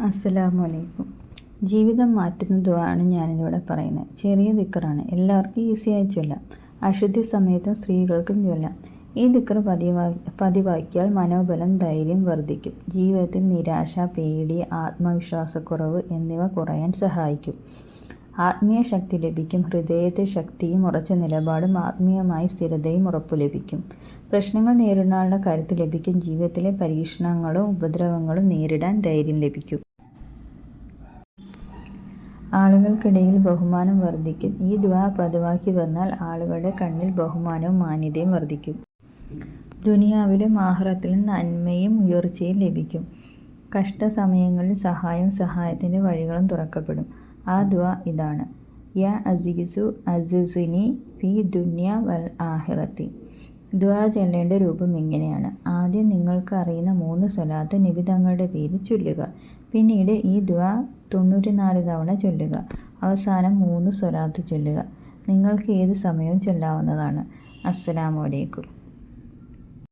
അസ്സലാമു അലൈക്കും. ജീവിതം മാറ്റുന്ന ദുആണ് ഞാനിന്നിവിടെ പറയുന്നത്. ചെറിയ ദിക്റാണ്, എല്ലാവർക്കും ഈസിയായി ചൊല്ലാം. അശുദ്ധി സമയത്തും സ്ത്രീകൾക്കും ചൊല്ലാം. ഈ ദിക്ർ പതിവാക്കിയാൽ മനോബലം, ധൈര്യം വർദ്ധിക്കും. ജീവിതത്തിൽ നിരാശ, പേടി, ആത്മവിശ്വാസക്കുറവ് എന്നിവ കുറയാൻ സഹായിക്കും. ആത്മീയ ശക്തി ലഭിക്കും. ഹൃദയത്തിൽ ശക്തിയും ഉറച്ച നിലപാടും ആത്മീയമായി സ്ഥിരതയും ഉറപ്പു ലഭിക്കും. പ്രശ്നങ്ങൾ നേരിടാനുള്ള കരുത്ത് ലഭിക്കും. ജീവിതത്തിലെ പരീക്ഷണങ്ങളും ഉപദ്രവങ്ങളും നേരിടാൻ ധൈര്യം ലഭിക്കും. ആളുകൾക്കിടയിൽ ബഹുമാനം വർദ്ധിക്കും. ഈ ദുആ പതിവാക്കി വന്നാൽ ആളുകളുടെ കണ്ണിൽ ബഹുമാനവും മാന്യതയും വർദ്ധിക്കും. ദുനിയാവിലും ആഖിറത്തിലും നന്മയും ഉയർച്ചയും ലഭിക്കും. കഷ്ടസമയങ്ങളിൽ സഹായത്തിൻ്റെ വഴികളും തുറക്കപ്പെടും. ആ ദുആ ഇതാണ്: യാ അസീസു അസിസ്നി ഫി ദുനിയ വൽ ആഖിറത്തി. ദുആ ചൊല്ലേണ്ട രൂപം ഇങ്ങനെയാണ്. ആദ്യം നിങ്ങൾക്ക് അറിയുന്ന 3 സ്വലാത്ത് നബി തങ്ങളുടെ പേരിൽ ചൊല്ലുക. പിന്നീട് ഈ ദുആ 94 തവണ ചൊല്ലുക. അവസാനം 3 സ്വലാത്ത് ചൊല്ലുക. നിങ്ങൾക്ക് ഏത് സമയവും ചൊല്ലാവുന്നതാണ്. അസ്സലാമു അലൈക്കും.